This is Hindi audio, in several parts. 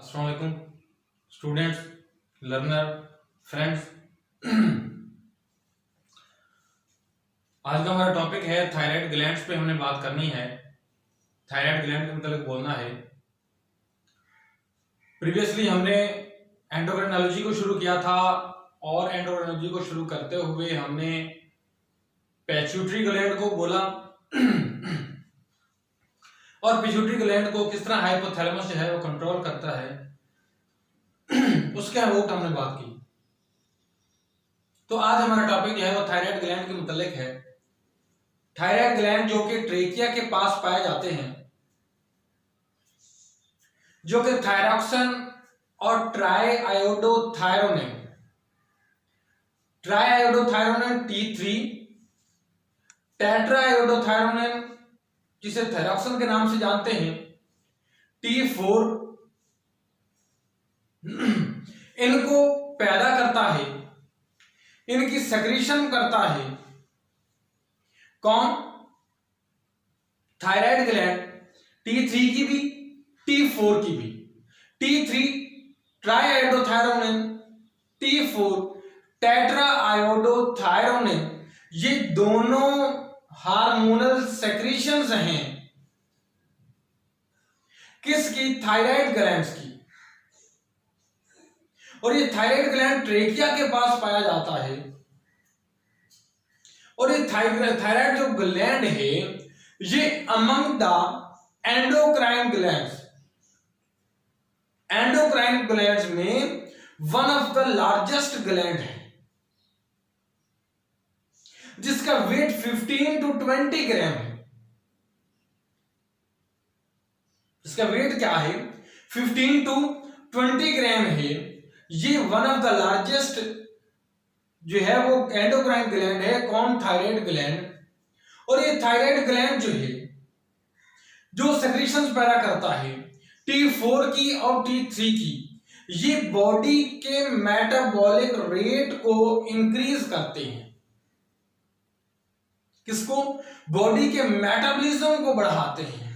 अस्सलाम वालेकुम स्टूडेंट्स, लर्नर, फ्रेंड्स। आज का हमारा टॉपिक है थायराइड ग्लैंड्स पे हमने बात करनी है। थायराइड ग्लैंड के मतलब बोलना है। प्रीवियसली हमने एंडोक्राइनोलॉजी को शुरू किया था और एंडोक्राइनोलॉजी को शुरू करते हुए हमने पिट्यूटरी ग्लैंड को बोला और पिट्यूटरी ग्लैंड को किस तरह हाइपोथैलेमस जो है वो कंट्रोल करता है उसके अबाउट हमने बात की। तो आज हमारा टॉपिक जो है वो थायराइड ग्लैंड के मुतालिक है। थायराइड ग्लैंड जो कि ट्रेकिया के पास पाए जाते हैं, जो कि थायरॉक्सिन और ट्राइआयोडोथायरोनिन T3, टेट्राआयोडोथायरोनिन जिसे थायरॉक्सिन के नाम से जानते हैं, T4, इनको पैदा करता है, इनकी सेक्रीशन करता है कौन? Thyroid gland. T3 की भी, T4 की भी। T3 ट्राइआयोडोथायरोनिन, T4 टेट्राआयोडोथायरोनिन, ये दोनों हार्मोनल सेक्रीशंस हैं किसकी? थायराइड ग्लैंड्स की। और ये थायराइड ग्लैंड ट्रेकिया के पास पाया जाता है। और ये थायराइड जो ग्लैंड है ये अमंग द एंडोक्राइन ग्लैंड्स में one of the largest gland है, जिसका वेट 15 to 20 ग्राम है। इसका वेट क्या है? 15 to 20 ग्राम है। ये वन ऑफ द लार्जेस्ट जो है वो एंडोक्राइन ग्लैंड है। कौन? Thyroid gland. और ये थायराइड ग्लैंड जो है जो सेक्रीशंस पैदा करता है T4 की और T3 की, ये बॉडी के मेटाबॉलिक रेट को इंक्रीज करते हैं। किसको? बॉडी के मेटाबॉलिज्म को बढ़ाते हैं।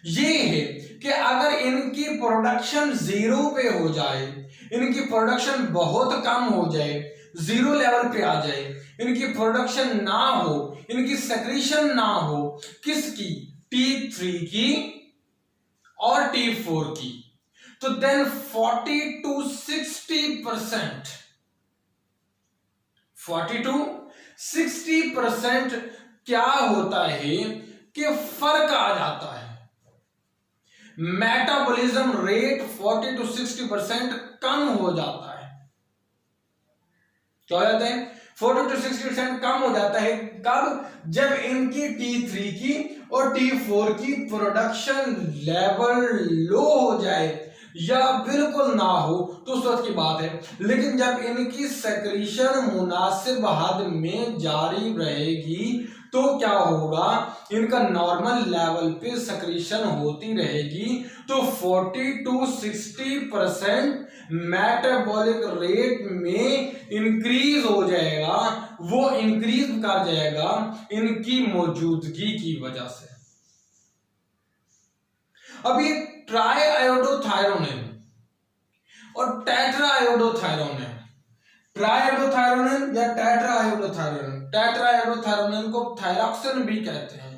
ये है कि अगर इनकी प्रोडक्शन जीरो पे हो जाए, इनकी प्रोडक्शन बहुत कम हो जाए, जीरो लेवल पे आ जाए, इनकी प्रोडक्शन ना हो, इनकी सेक्रीशन ना हो, किसकी? T3 की और T4 की, तो देन 40 to 60% क्या होता है कि फर्क आ जाता है। मेटाबॉलिज्म रेट 40 to 60% कम हो जाता है। क्या हो जाता है? 40 to 60% कम हो जाता है। कब? जब इनकी T3 की और T4 की प्रोडक्शन लेवल लो हो जाए या बिल्कुल ना हो तो उस वक्त की बात है। लेकिन जब इनकी सेक्रीशन मुनासिब हद में जारी रहेगी तो क्या होगा? इनका नॉर्मल लेवल पे सेक्रीशन होती रहेगी तो 40 to 60% मेटाबॉलिक रेट में इंक्रीज हो जाएगा। वो इंक्रीज कर जाएगा इनकी मौजूदगी की वजह से। अब ये ट्राइआयोडोथायरोनिन और टेट्राआयोडोथायरोनिन, ट्राइआयोडोथायरोनिन या टेट्राआयोडोथायरोनिन को थायरॉक्सिन भी कहते हैं।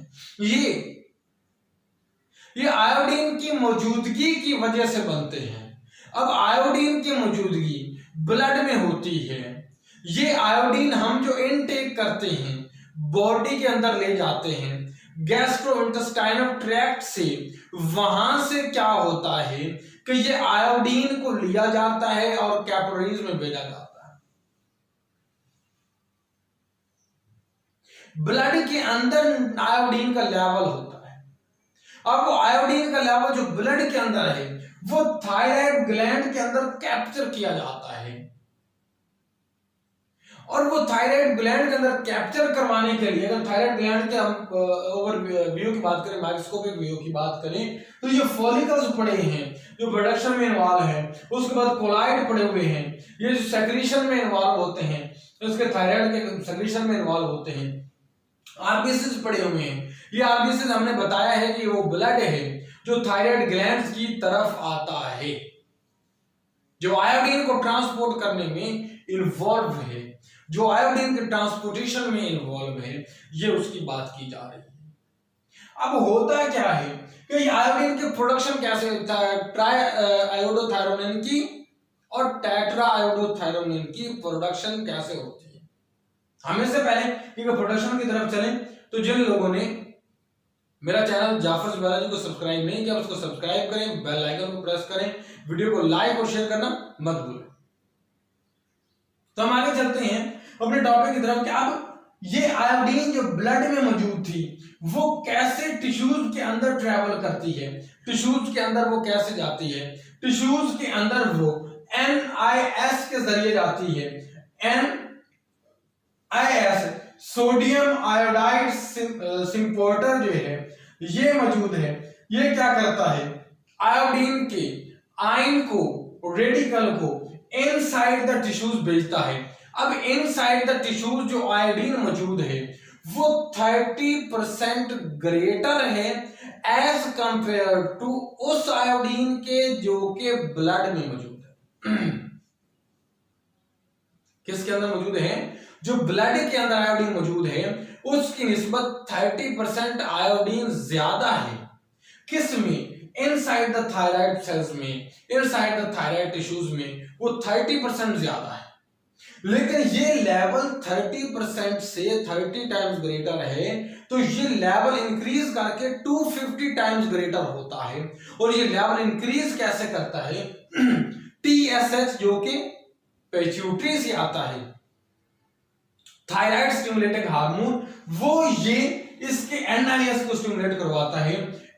ये आयोडीन की मौजूदगी की वजह से बनते हैं। अब आयोडीन की मौजूदगी ब्लड में होती है। ये आयोडीन हम जो इनटेक करते हैं, बॉडी के अंदर ले जाते हैं गैस्ट्रोइंटेस्टाइनल ट्रैक्ट से, वहां से क्या होता है कि ये आयोडीन को लिया जाता है और कैपिलरीज में भेजा जाता है। ब्लड के अंदर आयोडीन का लेवल होता है। अब वो आयोडीन का लेवल जो ब्लड के अंदर है वो थायराइड ग्लैंड के अंदर कैप्चर किया जाता है। और वो थायराइड ग्लैंड के अंदर कैप्चर करवाने के लिए, अगर थायराइड ग्लैंड के हम ओवर व्यू की बात करें, माइक्रोस्कोपिक व्यू की बात करें, तो ये फॉलिकल्स पड़े हैं जो प्रोडक्शन में इन्वॉल्व हैं। उसके बाद कोलाइड पड़े हुए हैं, ये जो सेक्रीशन में इन्वॉल्व होते हैं, उसके थायराइड के सेक्रीशन में इन्वॉल्व होते हैं। आरबीसीज पड़े हुए हैं। ये आरबीसीज हमने बताया है कि वो ब्लड है जो थायराइड ग्लैंड्स की तरफ आता है। जो आयोडीन को ट्रांसपोर्ट करने में इन्वॉल्व है, जो आयोडीन के ट्रांसपोर्टेशन में इन्वॉल्व है, ये उसकी बात की जा रही है। अब होता क्या है कि आयोडीन के प्रोडक्शन कैसे होता है, ट्राई आयोडोथायरोनिन की और टेट्रा आयोडोथायरोनिन की प्रोडक्शन कैसे होती है। हम इससे पहले इनके प्रोडक्शन की तरफ चलें तो जिन लोगों ने मेरा चैनल जाफर बालाजी को सब्सक्राइब नहीं किया उसको सब्सक्राइब करें, बेल आइकन को प्रेस करें, वीडियो को लाइक और शेयर करना मत भूलें। तो हम आगे चलते हैं अपने टॉपिक की तरफ कि अब ये आयोडीन जो ब्लड में मौजूद थी वो कैसे टिश्यूज के अंदर ट्रैवल करती है, टिश्यूज के अंदर वो कैसे जाती है। टिश्यूज के अंदर वो NIS के जरिए जाती है। NIS सोडियम आयोडाइड सिंपोर्टर जो है ये मौजूद है। ये क्या करता है, आयोडीन के आयन को, रेडिकल को इनसाइड द टिश्यूज भेजता है। अब इनसाइड द टिश्यूज जो आयोडीन मौजूद है वो 30% ग्रेटर है एज कंपेयर टू उस आयोडीन के जो के ब्लड में मौजूद है। किसके अंदर मौजूद है, जो ब्लड के अंदर आयोडीन मौजूद है उसकी निस्बत 30% आयोडीन ज्यादा है। किस में, इनसाइड द थायराइड सेल्स में, इनसाइड द थायराइड टिश्यूज में वो 30% ज्यादा है। लेकिन ये लेवल 30% से 30 टाइम्स ग्रेटर है, तो ये लेवल इंक्रीज करके 250 टाइम्स ग्रेटर होता है। और ये लेवल इंक्रीज कैसे करता है, TSH जो कि पिट्यूटरी से आता है, थायराइड स्टिमुलेटिंग हार्मोन, वो ये इसके NIS को स्टिमुलेट करवाता है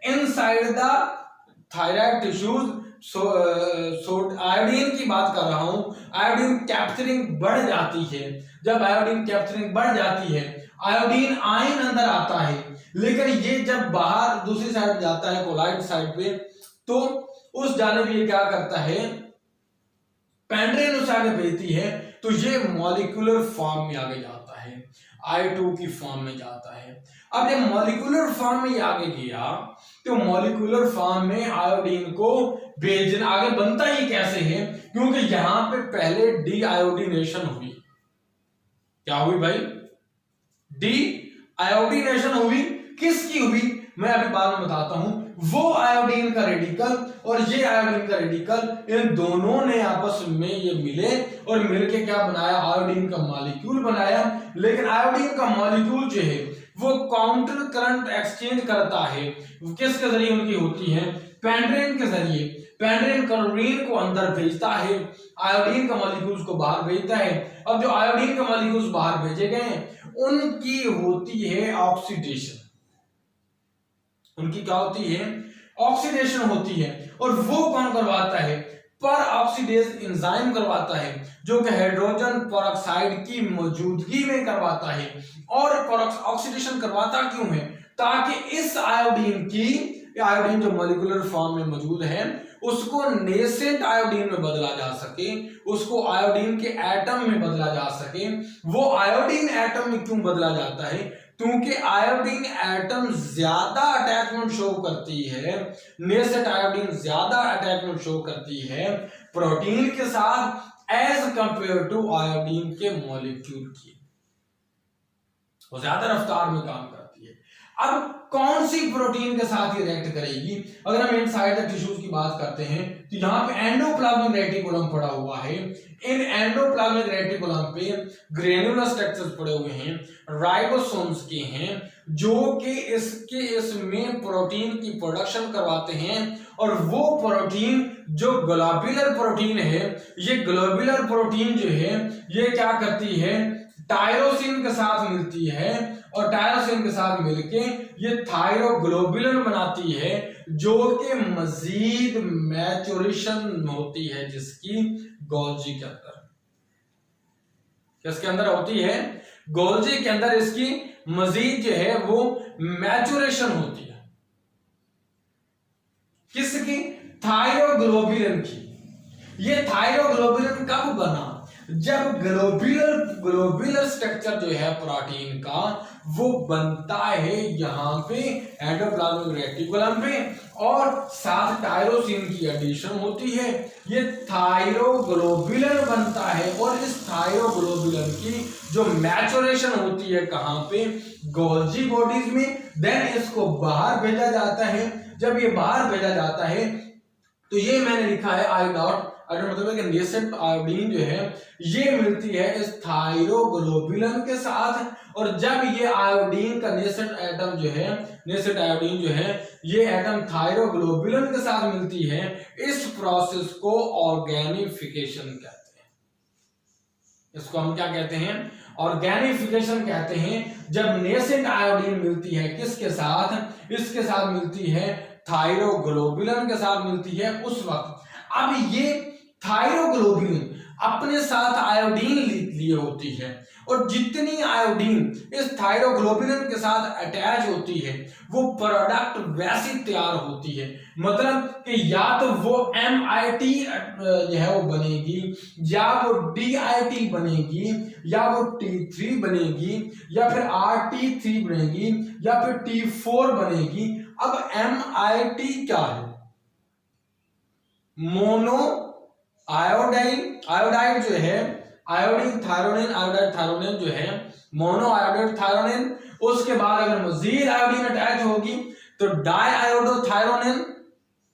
inside the thyroid tissues. Iodine की बात कर रहा हूं, आयोडीन कैप्चरिंग बढ़ जाती है। जब आयोडीन कैप्चरिंग बढ़ जाती है, आयोडीन आयन अंदर आता है, लेकिन ये जब बाहर दूसरी साइड जाता है कोलाइड साइड पे, तो उस जानिब ये क्या करता है, पेंड्रेन उस आगे भेजती है, तो ये मॉलिक्यूलर फॉर्म में आगे जाता है, I2 की फॉर्म में जाता है। अब जब मॉलिक्यूलर फॉर्म में आगे गया तो मॉलिक्यूलर फॉर्म में आयोडीन को भेजना आगे बनता ही कैसे है, क्योंकि यहां पे पहले डी आयोडीनेशन हुई। क्या हुई भाई, डी आयोडीनेशन हुई। किसकी हुई मैं अभी बाद में बताता हूं। वो आयोडीन का रेडिकल और ये आयोडीन का रेडिकल, इन दोनों ने आपस में ये मिले और मिलके क्या बनाया, आयोडीन का मॉलिक्यूल बनाया। लेकिन आयोडीन का मॉलिक्यूल जो है वो काउंटर करंट एक्सचेंज करता है। किसके जरिए उनकी होती है, पेंड्रेन के जरिए। पेंड्रेन क्लोरीन को अंदर भेजता है, आयोडीन का मॉलिक्यूल्स को बाहर भेजता है। अब जो आयोडीन के मॉलिक्यूल्स बाहर भेजे गए उनकी होती है ऑक्सीडेशन, उनकी क्या होती है, ऑक्सीडेशन होती है। और वो कौन करवाता है, पर ऑक्सीडेज एंजाइम करवाता है, जो कि हाइड्रोजन पेरोक्साइड की मौजूदगी में करवाता है। और ऑक्सीडेशन करवाता क्यों है, ताकि इस आयोडीन की, आयोडीन जो मॉलिक्यूलर फॉर्म में मौजूद है उसको नेसेंट आयोडीन में बदला जा सके, उसको आयोडीन के एटम में बदला जा सके। वो आयोडीन एटम में क्यों बदला जाता है, क्योंकि आयोडीन एटम ज्यादा अटैचमेंट शो करती है, नेसेंट आयोडीन ज्यादा अटैचमेंट शो करती है प्रोटीन के साथ एज कंपेयर टू आयोडीन के मॉलिक्यूल की, वो ज्यादा रफ्तार में काम करती है। अब कौन सी प्रोटीन के साथ ये रिएक्ट करेगी, अगर हम इनसाइड द टिश्यूज की बात करते हैं तो यहाँ पे एंडोप्लाज्मिक रेटिकुलम पड़ा हुआ है। इन एंडोप्लाज्मिक रेटिकुलम पे ग्रेनुलर स्ट्रक्चर्स पड़े हुए हैं, राइबोसोम्स के हैं, जो कि इसमें प्रोटीन की प्रोडक्शन करवाते हैं। और वो प्रोटीन जो ग्लोबुलर प्रोटीन है, ये ग्लोबुलर प्रोटीन जो है ये क्या करती है, टायरोसिन के साथ मिलती है और टायरोसिन के साथ मिलके ये थायरोग्लोबुलिन बनाती है, जो कि मजीद मैच्योरेशन होती है जिसकी गोल्जी के अंदर। किसके अंदर होती है, गोल्जी के अंदर इसकी मजीद जो है वो मैच्योरेशन होती है। किसकी, थायरोग्लोबुलिन की। ये थायरोग्लोबुलिन कब बना, जब ग्लोब्यूलर स्ट्रक्चर जो है प्रोटीन का वो बनता है यहाँ पे एंडोप्लाज्मिक रेटिकुलम पे, और साथ टायरोसिन की एडिशन होती है, ये थायरोग्लोब्यूलर बनता है। और इस थायरोग्लोब्यूलर की जो मैचुरेशन होती है कहाँ पे, गोल्जी बॉडीज में। देन इसको बाहर भेजा जाता है। जब ये बाहर भेजा जाता है तो ये मैंने लिखा है आई डॉट मतलब कि नेसेंट आयोडीन जो है ये मिलती है इस थायरोग्लोब्यूलन के साथ। और जब ये आयोडीन का नेसेंट एटम जो है, नेसेंट आयोडीन जो है, ये एटम थायरोग्लोब्यूलन के साथ मिलती है, इस प्रोसेस को ऑर्गेनिफिकेशन कहते हैं। इसको हम क्या कहते हैं, ऑर्गेनिफिकेशन कहते हैं। जब नेसेंट आयोडीन मिलती है किसके साथ, इसके साथ मिलती है, थायरोग्लोब्यूलन के साथ मिलती है उस वक्त। अब ये थायरोग्लोब्यूलिन अपने साथ आयोडीन लिए होती है, और जितनी आयोडीन इस थायरोग्लोब्यूलिन के साथ अटैच होती है वो प्रोडक्ट वैसी तैयार होती है। मतलब कि या तो वो MIT जो है वो बनेगी, या वो DIT बनेगी, या वो T3 बनेगी, या फिर RT3 बनेगी, या फिर T4 बनेगी। अब MIT क्या है, मोनो आयोडाइड जो है, आयोडीन थायरोनिन, आयोडाइड थायरोनिन जो है, मोनो आयोडाइड थायरोनिन। उसके बाद अगर मजीद आयोडीन अटैच होगी तो डाई आयोडोथायरोनिन,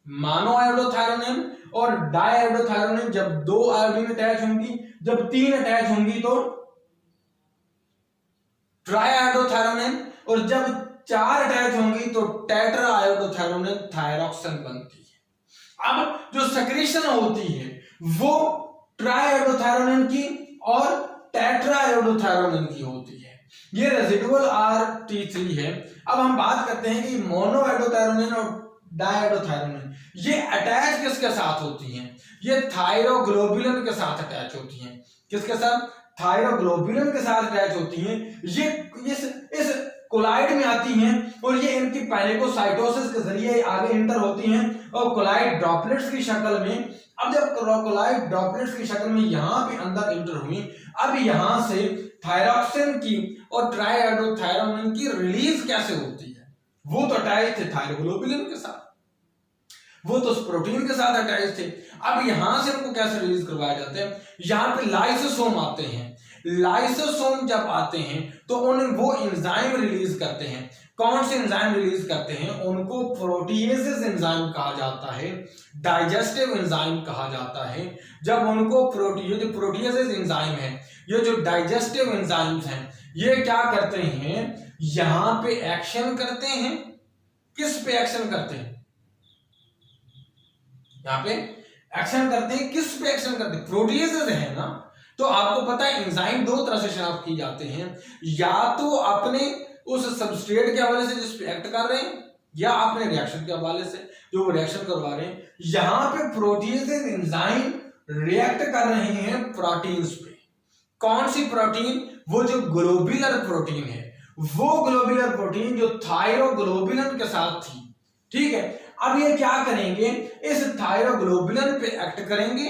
मोनो आयोडोथायरोनिन और डाई आयोडोथायरोनिन। जब 2 आयोडीन अटैच होंगी, जब 3 अटैच होंगी तो ट्राई आयोडोथायरोनिन, और जब 4 अटैच होंगी तो टेट्रा आयोडोथायरोनिन थायरोक्सिन बनती है। अब जो सेक्रेशन होती है वो ट्राइआयोडोथायरोनिन की और टेट्राआयोडोथायरोनिन की होती है। ये रेजिडुअल RT3 है। अब हम बात करते हैं कि मोनोआयोडोथायरोनिन और डाइआयोडोथायरोनिन ये अटैच किसके साथ होती हैं, ये थायरोग्लोब्यूलिन के साथ अटैच होती हैं। किसके साथ, थायरोग्लोब्यूलिन के साथ अटैच होती हैं। ये इस कोलाइड में आती हैं और ये इनकी पैनिकोसाइटोसिस के जरिए आगे इंटर होती हैं और कोलाइड ड्रॉपलेट्स की शक्ल में। अब जब कोलाइड ड्रॉपलेट्स की शक्ल में यहाँ पे अंदर इंटर हुई, अब यहाँ से थायरोक्सिन की और ट्राइआयोडोथायरोनिन की रिलीज कैसे होती है, वो तो अटैच थे थायरोग्लोब्यूलिन के साथ, वो तो उस प्रोटीन के साथ अटैच थे। अब यहां से उनको कैसे रिलीज करवाया जाता है, यहाँ पे लाइसोसोम आते हैं। लाइसोसोम जब आते हैं तो वो एंजाइम रिलीज करते हैं। कौन से एंजाइम रिलीज करते हैं, उनको प्रोटीएजेस एंजाइम कहा जाता है, डाइजेस्टिव एंजाइम कहा जाता है। जब उनको प्रोटीएजेस एंजाइम है, ये जो डाइजेस्टिव एंजाइम्स हैं, ये क्या करते हैं, यहां पे एक्शन करते हैं। किस पे एक्शन करते हैं, यहाँ पे एक्शन करते हैं, किस पे एक्शन करते हैं, प्रोटीएजेस है ना। तो आपको पता है एंजाइम 2 तरह से शनाख्त की जाते हैं, या तो अपने उस सबस्ट्रेट के हवाले से जिस पे एक्ट कर रहे हैं, या अपने रिएक्शन के हवाले से जो वो रिएक्शन करवा रहे हैं। यहां पे प्रोटीएजेस एंजाइम रिएक्ट कर रहे हैं प्रोटीन्स पे। कौन सी प्रोटीन, वो जो ग्लोब्यूलर प्रोटीन है, वो ग्लोब्यूलर प्रोटीन जो थायरोग्लोब्यूलिन के साथ थी, ठीक है। अब ये क्या करेंगे, इस थायरोग्लोब्यूलिन पे एक्ट करेंगे,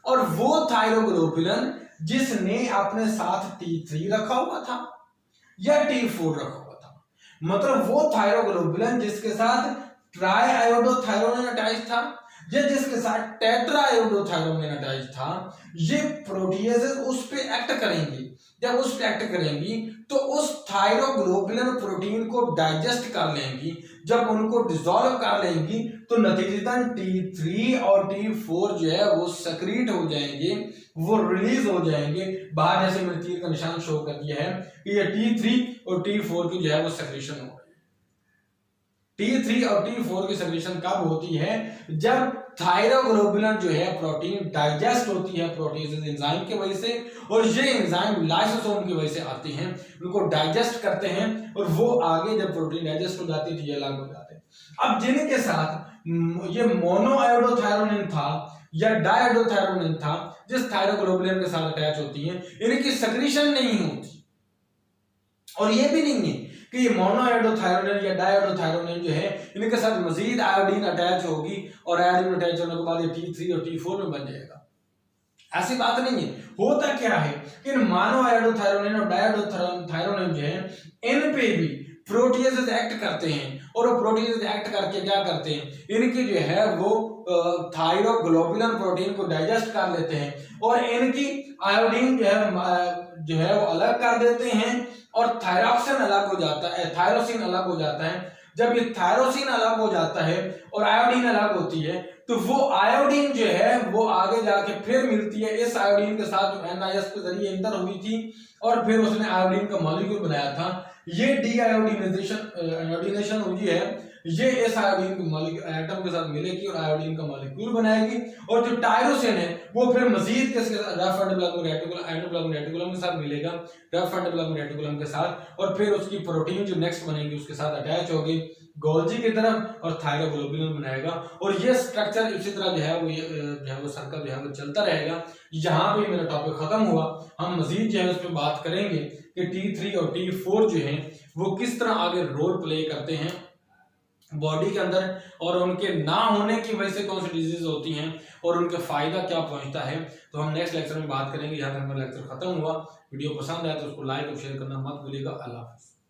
और वो थायरोग्लोब्यूलिन जिसने अपने साथ T3 रखा हुआ था या T4 रखा हुआ था, मतलब वो थायरोग्लोब्यूलिन जिसके साथ ट्राइआयोडोथायरोनिन अटैच था या जिसके साथ टेट्राआयोडोथायरोनिन अटैच था, ये प्रोटीएजेस उस पे एक्ट करेंगी। जब उस पे एक्ट करेंगी तो उस थायरोग्लोब्यूलिन प्रोटीन को डाइजेस्ट कर लेंगी। जब उनको डिसॉल्व कर लेंगी तो नतीजतन T3 और T4 जो है वो सक्रीट हो जाएंगे, वो रिलीज हो जाएंगे बाहर। जैसे मैंने तीर का निशान शो कर दिया है कि ये T3 और T4 की जो है वो सक्रीशन हो रही है। T3 और T4 की सक्रीशन कब होती है, जब थायरोग्लोब्यूलिन जो है प्रोटीन डाइजेस्ट होती है प्रोटीएजेस एंजाइम की वजह से, और ये एंजाइम लाइसोसोम की वजह से आती हैं, उनको डाइजेस्ट करते हैं, और वो आगे जब प्रोटीन डाइजेस्ट हो जाती है तो ये अलग हो जाते हैं। अब जिनके साथ ये मोनोआयोडोथायरोनिन था या डाइआयोडोथायरोनिन था, जिस थायरोग्लोब्यूलिन के साथ अटैच होती हैं, इनकी सक्रीशन नहीं होती। और ये भी नहीं है कि ये मोनोआयोडोथायरोनिन या डाइआयोडोथायरोनिन जो है इनके साथ मजीद आयोडीन अटैच होगी और आयोडीन अटैच होने के बाद ये T3 और T4 में बन जाएगा। ऐसी बात नहीं है। होता क्या है कि मानो आयोडोथायरोनिन और डायोडोथायरोनिन जो है इन पे भी प्रोटीएसेस एक्ट करते हैं, और वो प्रोटीएसेस एक्ट करके क्या करते हैं, इनकी जो है वो थायरोग्लोबुलिन प्रोटीन को डाइजेस्ट कर लेते हैं, और इनकी आयोडीन जो है वो अलग कर देते हैं, और थायरॉक्सिन अलग हो जाता है, थायरोसिन अलग हो जाता है। जब ये थायरोसिन अलग हो जाता है और आयोडीन अलग होती है, तो वो आयोडीन जो है वो आगे जाके फिर मिलती है इस आयोडीन के साथ जो NIS के जरिए इंटर हुई थी, और फिर उसने आयोडीन का मॉलिक्यूल बनाया था। ये डी आयोडीनेशन हुई है, ये इस आयोडीन के एटम के साथ मिलेगी और आयोडीन का मॉलिक्यूल बनाएगी, और जो टायरोसिन है वो फिर मजीद रफ एंडोप्लाज्मिक रेटिकुलम के साथ मिलेगा, रफ एंडोप्लाज्मिक रेटिकुलम के साथ, और फिर उसकी प्रोटीन जो नेक्स्ट बनेगी उसके साथ अटैच होगी गोल्जी की तरफ, और थायरोग्लोबुलिन बनाएगा। और ये स्ट्रक्चर इसी तरह जो है वो सर्कल जो है वो चलता रहेगा। यहाँ पे मेरा टॉपिक खत्म हुआ। हम मजीद जो है उस पर बात करेंगे कि T3 और T4 जो है वो किस तरह आगे रोल प्ले करते हैं बॉडी के अंदर, और उनके ना होने की वजह से कौन सी डिजीज होती हैं, और उनका फायदा क्या पहुंचता है। तो हम नेक्स्ट लेक्चर में बात करेंगे। यहाँ तक मेरा लेक्चर खत्म हुआ। वीडियो पसंद आया तो उसको लाइक और शेयर करना मत भूलिएगा। अल्लाह हाफ़िज़।